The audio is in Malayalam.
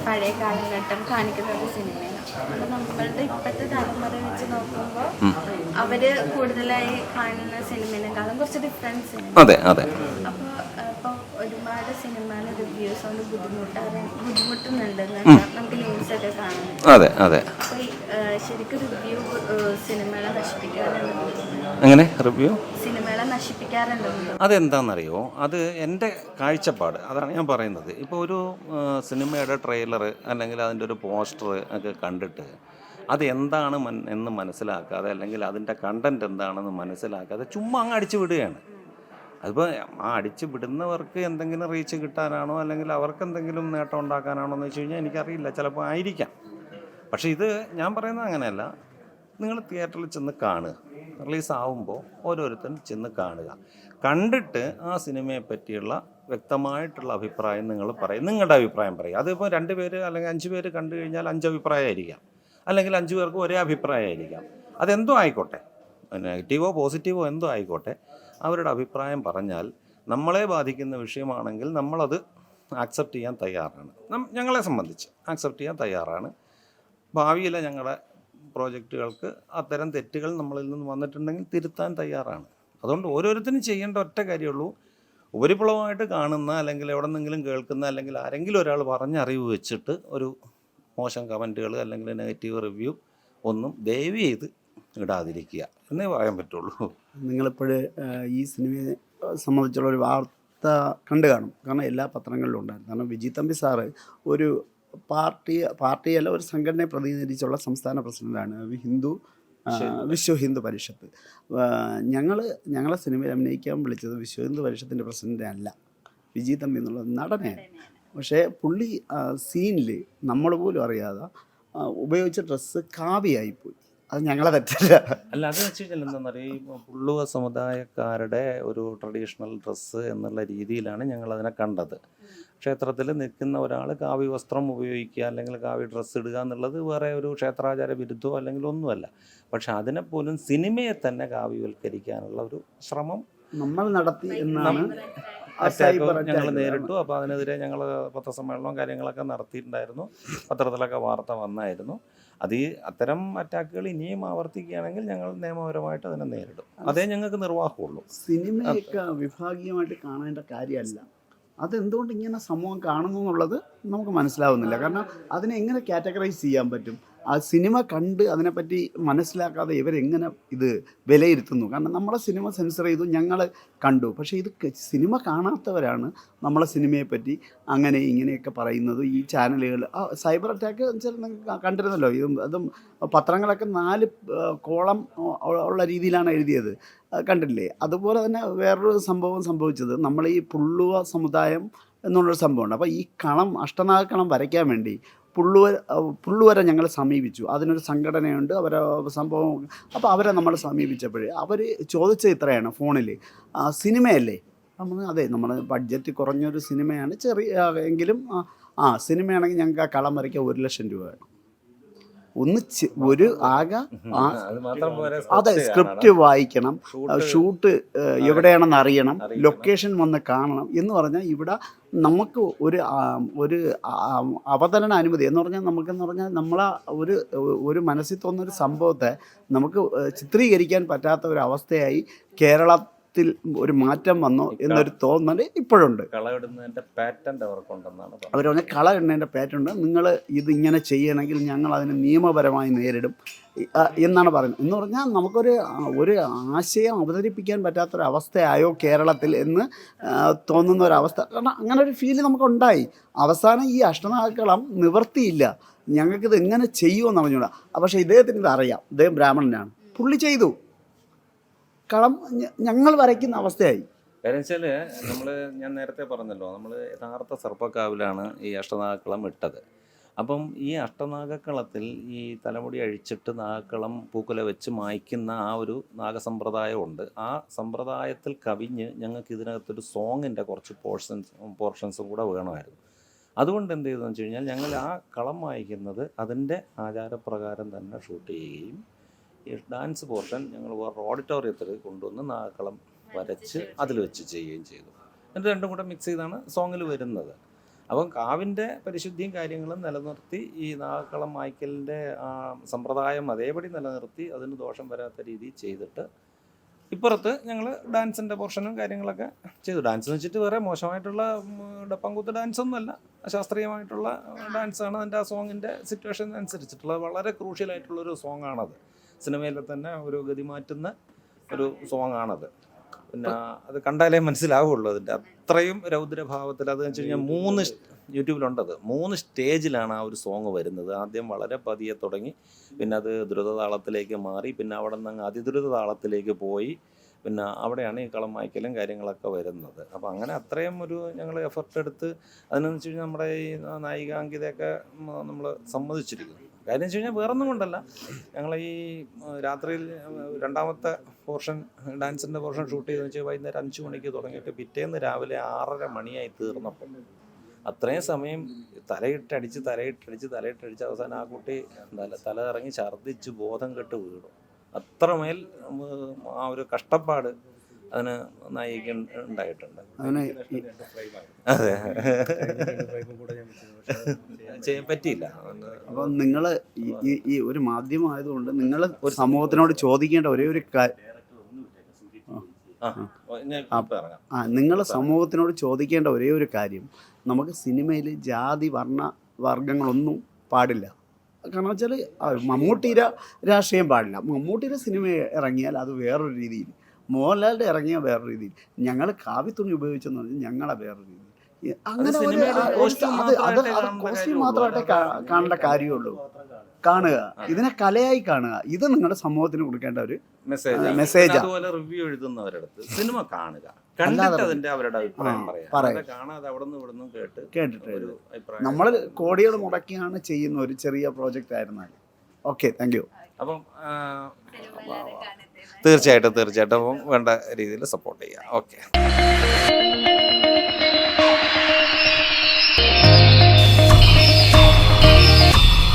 പഴയ കാലഘട്ടം കാണിക്കുന്ന ഒരു സിനിമയാണ്. അപ്പോൾ നമ്മളുടെ ഇപ്പോഴത്തെ തലമുറ വെച്ച് നോക്കുമ്പോൾ അവര് കൂടുതലായി കാണുന്ന സിനിമയിനെക്കാളും കുറച്ച് ഡിഫറൻസ് ഉണ്ട്. അതെ അതെ. അപ്പോൾ ഇപ്പോൾ ഒരുപാട് സിനിമയുടെ റിവ്യൂസ് കൊണ്ട് ബുദ്ധിമുട്ടുന്നുണ്ടെന്ന് നമുക്ക് ന്യൂസൊക്കെ കാണുന്നു. അതെ അതെ. അപ്പോൾ ശരിക്കും റിവ്യൂ സിനിമകളെ നശിപ്പിക്കാറുണ്ട്. എങ്ങനെ റിവ്യൂ സിനിമകളെ നശിപ്പിക്കാറുണ്ടോ? അതെന്താണെന്നറിയോ, അത് എൻ്റെ കാഴ്ചപ്പാട്, അതാണ് ഞാൻ പറയുന്നത്. ഇപ്പോൾ ഒരു സിനിമയുടെ ട്രെയിലർ അല്ലെങ്കിൽ അതിൻ്റെ ഒരു പോസ്റ്റർ ഒക്കെ കണ്ടിട്ട് അത് എന്താണ് എന്ന് മനസ്സിലാക്കാതെ, അല്ലെങ്കിൽ അതിൻ്റെ കണ്ടൻറ് എന്താണെന്ന് മനസ്സിലാക്കാതെ ചുമ്മാ അങ്ങ് അടിച്ചു വിടുകയാണ്. അതിപ്പോൾ ആ അടിച്ചു വിടുന്നവർക്ക് എന്തെങ്കിലും റീച്ച് കിട്ടാനാണോ അല്ലെങ്കിൽ അവർക്ക് എന്തെങ്കിലും നേട്ടം ഉണ്ടാക്കാനാണോ എന്ന് വെച്ച് കഴിഞ്ഞാൽ എനിക്കറിയില്ല, ചിലപ്പോൾ ആയിരിക്കാം. പക്ഷേ ഇത് ഞാൻ പറയുന്നത് അങ്ങനെയല്ല. നിങ്ങൾ തിയേറ്ററിൽ ചെന്ന് കാണുക, റിലീസാവുമ്പോൾ ഓരോരുത്തരും ചെന്ന് കാണുക, കണ്ടിട്ട് ആ സിനിമയെ പറ്റിയുള്ള വ്യക്തമായിട്ടുള്ള അഭിപ്രായം നിങ്ങൾ പറയും, നിങ്ങളുടെ അഭിപ്രായം പറയും. അതിപ്പോൾ 2 പേര് അല്ലെങ്കിൽ 5 പേര് കണ്ടു കഴിഞ്ഞാൽ 5 അഭിപ്രായമായിരിക്കാം, അല്ലെങ്കിൽ 5 പേർക്ക് ഒരേ അഭിപ്രായമായിരിക്കാം. അതെന്തോ ആയിക്കോട്ടെ, നെഗറ്റീവോ പോസിറ്റീവോ എന്തോ ആയിക്കോട്ടെ, അവരുടെ അഭിപ്രായം പറഞ്ഞാൽ നമ്മളെ ബാധിക്കുന്ന വിഷയമാണെങ്കിൽ നമ്മളത് ആക്സെപ്റ്റ് ചെയ്യാൻ തയ്യാറാണ്. ഞങ്ങളെ സംബന്ധിച്ച് ആക്സെപ്റ്റ് ചെയ്യാൻ തയ്യാറാണ്. ഭാവിയിലെ ഞങ്ങളുടെ പ്രോജക്റ്റുകൾക്ക് അത്തരം തെറ്റുകൾ നമ്മളിൽ നിന്ന് വന്നിട്ടുണ്ടെങ്കിൽ തിരുത്താൻ തയ്യാറാണ്. അതുകൊണ്ട് ഓരോരുത്തരും ചെയ്യേണ്ട ഒറ്റ കാര്യമുള്ളൂ, ഉപരിപ്ലവമായിട്ട് കാണുന്ന അല്ലെങ്കിൽ എവിടെ നിന്നെങ്കിലും കേൾക്കുന്ന അല്ലെങ്കിൽ ആരെങ്കിലും ഒരാൾ പറഞ്ഞ അറിവ് വെച്ചിട്ട് ഒരു മോശം കമൻറ്റുകൾ അല്ലെങ്കിൽ നെഗറ്റീവ് റിവ്യൂ ഒന്നും ദയവ് ചെയ്ത് ഇടാതിരിക്കുക എന്നേ പറയാൻ പറ്റുള്ളൂ. നിങ്ങളിപ്പോൾ ഈ സിനിമയെ സംബന്ധിച്ചുള്ള ഒരു വാർത്ത കണ്ടു കാണും, കാരണം എല്ലാ പത്രങ്ങളിലും ഉണ്ടായിരുന്നു. കാരണം വിജി തമ്പി സാറ് ഒരു പാർട്ടിയല്ല, ഒരു സംഘടനയെ പ്രതിനിധീകരിച്ചുള്ള സംസ്ഥാന പ്രസിഡന്റാണ്. വിശ്വ ഹിന്ദു പരിഷത്ത്. ഞങ്ങളെ സിനിമയിൽ അഭിനയിക്കാൻ വിളിച്ചത് വിശ്വ ഹിന്ദു പരിഷത്തിൻ്റെ പ്രസിഡന്റ് അല്ല, വിജി തമ്പി എന്നുള്ള നടനെയാണ്. പക്ഷേ പുള്ളി സീനിൽ നമ്മൾ പോലും അറിയാതെ ഉപയോഗിച്ച ഡ്രസ്സ് കാവ്യായിപ്പോയി. അത് ഞങ്ങളെ തെറ്റല്ല. അല്ല, അത് വെച്ച് കഴിഞ്ഞാൽ എന്താണെന്നറിയാം, ഈ പുള്ളുവ സമുദായക്കാരുടെ ഒരു ട്രഡീഷണൽ ഡ്രസ്സ് എന്നുള്ള രീതിയിലാണ് ഞങ്ങളതിനെ കണ്ടത്. ക്ഷേത്രത്തിൽ നിൽക്കുന്ന ഒരാൾ കാവ്യ വസ്ത്രം ഉപയോഗിക്കുക അല്ലെങ്കിൽ കാവ്യ ഡ്രസ്സ് ഇടുക എന്നുള്ളത് വേറെ ഒരു ക്ഷേത്രാചാര വിരുദ്ധമോ അല്ലെങ്കിൽ ഒന്നുമല്ല. പക്ഷെ അതിനെപ്പോലും സിനിമയെ തന്നെ കാവ്യവൽക്കരിക്കാനുള്ള ഒരു ശ്രമം നമ്മൾ നടത്തി എന്നാണ് ഞങ്ങൾ നേരിട്ടു. അപ്പോൾ അതിനെതിരെ ഞങ്ങൾ പത്രസമ്മേളനവും കാര്യങ്ങളൊക്കെ നടത്തിയിട്ടുണ്ടായിരുന്നു, പത്രത്തിലൊക്കെ വാർത്ത വന്നായിരുന്നു. അത്തരം അറ്റാക്കുകൾ ഇനിയും ആവർത്തിക്കുകയാണെങ്കിൽ ഞങ്ങൾ നിയമപരമായിട്ട് അതിനെ നേരിടും. അതേ ഞങ്ങൾക്ക് നിർവാഹമുള്ളൂ. സിനിമയൊക്കെ വിഭാഗീയമായിട്ട് കാണേണ്ട കാര്യമല്ല. അതെന്തുകൊണ്ട് ഇങ്ങനെ സമൂഹം കാണുന്നു എന്നുള്ളത് നമുക്ക് മനസ്സിലാവുന്നില്ല. കാരണം അതിനെ എങ്ങനെ കാറ്റഗറൈസ് ചെയ്യാൻ പറ്റും? ആ സിനിമ കണ്ട് അതിനെപ്പറ്റി മനസ്സിലാക്കാതെ ഇവരെങ്ങനെ ഇത് വിലയിരുത്തുന്നു? കാരണം നമ്മളെ സിനിമ സെൻസർ ചെയ്തു, ഞങ്ങൾ കണ്ടു. പക്ഷേ ഇത് സിനിമ കാണാത്തവരാണ് നമ്മളെ സിനിമയെപ്പറ്റി അങ്ങനെ ഇങ്ങനെയൊക്കെ പറയുന്നത്. ഈ ചാനലുകൾ സൈബർ അറ്റാക്ക് വെച്ചാൽ നിങ്ങൾക്ക് കണ്ടിരുന്നല്ലോ, അതും പത്രങ്ങളൊക്കെ 4 കോളം ഉള്ള രീതിയിലാണ് എഴുതിയത്, കണ്ടില്ലേ? അതുപോലെ തന്നെ വേറൊരു സംഭവം സംഭവിച്ചത്, നമ്മൾ ഈ പുള്ളുവ സമുദായം എന്നുള്ളൊരു സംഭവമുണ്ട്. അപ്പോൾ ഈ അഷ്ടനാഗക്കളം വരയ്ക്കാൻ വേണ്ടി പുള്ളുവരെ ഞങ്ങൾ സമീപിച്ചു. അതിനൊരു സംഘടനയുണ്ട്, അവരെ സംഭവം. അപ്പോൾ അവരെ നമ്മൾ സമീപിച്ചപ്പോഴേ അവർ ചോദിച്ചത് ഇത്രയാണ് ഫോണിൽ, സിനിമയല്ലേ? നമ്മൾ അതെ, നമ്മുടെ ബഡ്ജറ്റ് കുറഞ്ഞൊരു സിനിമയാണ്, എങ്കിലും സിനിമയാണെങ്കിൽ ഞങ്ങൾക്ക് ആ കളം വരയ്ക്കാൻ 1 ലക്ഷം രൂപ വേണം. അതെ, സ്ക്രിപ്റ്റ് വായിക്കണം, ഷൂട്ട് എവിടെയാണെന്ന് അറിയണം, ലൊക്കേഷൻ വന്ന് കാണണം എന്ന് പറഞ്ഞാൽ ഇവിടെ നമുക്ക് ഒരു അവതരണ അനുമതി എന്ന് പറഞ്ഞാൽ നമ്മളെ ഒരു മനസ്സിൽ തോന്നുന്നൊരു സംഭവത്തെ നമുക്ക് ചിത്രീകരിക്കാൻ പറ്റാത്ത ഒരു അവസ്ഥയായി കേരളത്തിൽ ഒരു മാറ്റം വന്നോ എന്നൊരു തോന്നൽ ഇപ്പോഴുണ്ട്. അവർ പറഞ്ഞ കള ഇടുന്നതിൻ്റെ പാറ്റേൺ, നിങ്ങൾ ഇതിങ്ങനെ ചെയ്യണമെങ്കിൽ ഞങ്ങൾ അതിനെ നിയമപരമായി നേരിടും എന്നാണ് പറയുന്നത്. എന്ന് പറഞ്ഞാൽ നമുക്കൊരു ആശയം അവതരിപ്പിക്കാൻ പറ്റാത്തൊരവസ്ഥയായോ കേരളത്തിൽ എന്ന് തോന്നുന്ന ഒരവസ്ഥ. കാരണം അങ്ങനെ ഒരു ഫീല് നമുക്കുണ്ടായി. അവസാനം ഈ അഷ്ടനാഗക്കളം നിവർത്തിയില്ല, ഞങ്ങൾക്കിത് എങ്ങനെ ചെയ്യുമെന്ന് അറിഞ്ഞൂടാ. പക്ഷേ ഇദ്ദേഹത്തിന് ഇത് അറിയാം, ഇദ്ദേഹം ബ്രാഹ്മണനാണ്, പുള്ളി ചെയ്തു, കളം ഞങ്ങൾ വരയ്ക്കുന്ന അവസ്ഥയായി. കാര്യം വെച്ചാൽ ഞാൻ നേരത്തെ പറഞ്ഞല്ലോ, നമ്മൾ യഥാർത്ഥ സർപ്പക്കാവിലാണ് ഈ അഷ്ടനാഗക്കളം ഇട്ടത്. അപ്പം ഈ അഷ്ടനാഗക്കളത്തിൽ ഈ തലമുടി അഴിച്ചിട്ട് നാഗക്കളം പൂക്കുല വെച്ച് മായ്ക്കുന്ന ആ ഒരു നാഗസമ്പ്രദായമുണ്ട്. ആ സമ്പ്രദായത്തിൽ കവിഞ്ഞ് ഞങ്ങൾക്ക് ഇതിനകത്തൊരു സോങ്ങിൻ്റെ കുറച്ച് പോർഷൻസും കൂടെ വേണമായിരുന്നു. അതുകൊണ്ട് എന്ത് ചെയ്തതെന്ന് വെച്ച് കഴിഞ്ഞാൽ ഞങ്ങൾ ആ കളം വായിക്കുന്നത് അതിൻ്റെ ആചാരപ്രകാരം തന്നെ ഷൂട്ട് ചെയ്യുകയും ഈ ഡാൻസ് പോർഷൻ ഞങ്ങൾ വേറെ ഓഡിറ്റോറിയത്തിൽ കൊണ്ടുവന്ന് നാഗക്കളം വരച്ച് അതിൽ വെച്ച് ചെയ്യുകയും ചെയ്തു. എന്നിട്ട് രണ്ടും കൂടെ മിക്സ് ചെയ്താണ് സോങ്ങിൽ വരുന്നത്. അപ്പം കാവിൻ്റെ പരിശുദ്ധിയും കാര്യങ്ങളും നിലനിർത്തി ഈ നാഗക്കളം മായ്ക്കലിൻ്റെ സമ്പ്രദായം അതേപടി നിലനിർത്തി അതിന് ദോഷം വരാത്ത രീതിയിൽ ചെയ്തിട്ട് ഇപ്പുറത്ത് ഞങ്ങൾ ഡാൻസിൻ്റെ പോർഷനും കാര്യങ്ങളൊക്കെ ചെയ്തു. ഡാൻസ് എന്ന് വെച്ചിട്ട് വേറെ മോശമായിട്ടുള്ള ഡപ്പംകൂത്ത് ഡാൻസൊന്നുമല്ല, ശാസ്ത്രീയമായിട്ടുള്ള ഡാൻസാണ്. അതിൻ്റെ ആ സോങ്ങിൻ്റെ സിറ്റുവേഷൻ അനുസരിച്ചിട്ടുള്ള വളരെ ക്രൂഷ്യലായിട്ടുള്ളൊരു സോങ്ങാണത്. സിനിമയിലെ തന്നെ ഒരു ഗതി മാറ്റുന്ന ഒരു സോങ്ങാണത്. പിന്നെ അത് കണ്ടാലേ മനസ്സിലാവുള്ളൂ അതിൻ്റെ അത്രയും രൗദ്രഭാവത്തിൽ. അതെന്ന് വെച്ച് കഴിഞ്ഞാൽ 3 യൂട്യൂബിലുണ്ടത് 3 സ്റ്റേജിലാണ് ആ ഒരു സോങ് വരുന്നത്. ആദ്യം വളരെ പതിയെ തുടങ്ങി, പിന്നെ അത് ദ്രുതതാളത്തിലേക്ക് മാറി, പിന്നെ അവിടെ നിന്ന് അങ്ങ് അതിദ്രുത താളത്തിലേക്ക് പോയി, പിന്നെ അവിടെയാണ് ഈ കളം മായ്ക്കലും കാര്യങ്ങളൊക്കെ വരുന്നത്. അപ്പോൾ അങ്ങനെ അത്രയും ഒരു ഞങ്ങൾ എഫർട്ട് എടുത്ത് അതിനെന്ന് വെച്ച് കഴിഞ്ഞാൽ നമ്മുടെ ഈ നായികാങ്കിതയൊക്കെ നമ്മൾ സമ്മതിച്ചിരിക്കുന്നു. കാര്യം വെച്ച് കഴിഞ്ഞാൽ വേറൊന്നും കൊണ്ടല്ല, ഞങ്ങൾ ഈ രാത്രിയിൽ 2ാമത്തെ പോർഷൻ ഡാൻസിൻ്റെ പോർഷൻ ഷൂട്ട് ചെയ്തെന്ന് വെച്ചാൽ വൈകുന്നേരം 5 മണിക്ക് തുടങ്ങിയിട്ട് പിറ്റേന്ന് രാവിലെ 6:30 മണിയായി തീർന്നപ്പോൾ അത്രയും സമയം തലയിട്ടടിച്ച് അവസാനം ആ കുട്ടി തല ഇറങ്ങി ഛർദ്ദിച്ച് ബോധം കെട്ട് വീണു. അത്രമേൽ ആ ഒരു കഷ്ടപ്പാട് അതിന് നായിക ഉണ്ടായിട്ടുണ്ട്. അതെ, ചെയ്യാൻ പറ്റിയില്ല. അപ്പം നിങ്ങൾ ഈ ഒരു മാധ്യമമായതുകൊണ്ട് നിങ്ങൾ ഒരു സമൂഹത്തിനോട് ചോദിക്കേണ്ട ഒരേ ഒരു നിങ്ങൾ സമൂഹത്തിനോട് ചോദിക്കേണ്ട ഒരേ ഒരു കാര്യം, നമുക്ക് സിനിമയിൽ ജാതി വർഗങ്ങളൊന്നും പാടില്ല. കാരണം വെച്ചാൽ മമ്മൂട്ടിയുടെ രാഷ്ട്രീയം പാടില്ല. മമ്മൂട്ടിയുടെ സിനിമ ഇറങ്ങിയാൽ അത് വേറൊരു രീതിയിൽ, മോഹൻലാലിൻ്റെ ഇറങ്ങിയ വേറൊരു രീതിയിൽ, ഞങ്ങൾ കാവിത്തുണി ഉപയോഗിച്ചെന്ന് പറഞ്ഞാൽ ഞങ്ങളെ വേറൊരു രീതിയിൽ. അങ്ങനെ കോസ്റ്റ്യൂം മാത്രമായിട്ടേ കാണേണ്ട കാര്യമുള്ളൂ. കാണുക, ഇതിനെ കലയായി കാണുക. ഇത് നിങ്ങളുടെ സമൂഹത്തിന് കൊടുക്കേണ്ട ഒരു മെസ്സേജ്. അതുപോലെ റിവ്യൂ എഴുതുന്നവരടുത്ത് സിനിമ കാണുക, കണ്ടിട്ട് അതിന്റെ അവരുടെ അഭിപ്രായം പറയാം. കാണാതെ അവിടെ നിന്ന് ഇവിടെ നിന്നും കേട്ടിട്ട് നമ്മൾ കോടികൾ മുടക്കിയാണ് ചെയ്യുന്ന ഒരു ചെറിയ പ്രോജക്റ്റ് ആയിരുന്നാൽ. Okay, thank you. അപ്പം തീർച്ചയായിട്ടും വേണ്ട രീതിയിൽ സപ്പോർട്ട് ചെയ്യാം. ഓക്കെ.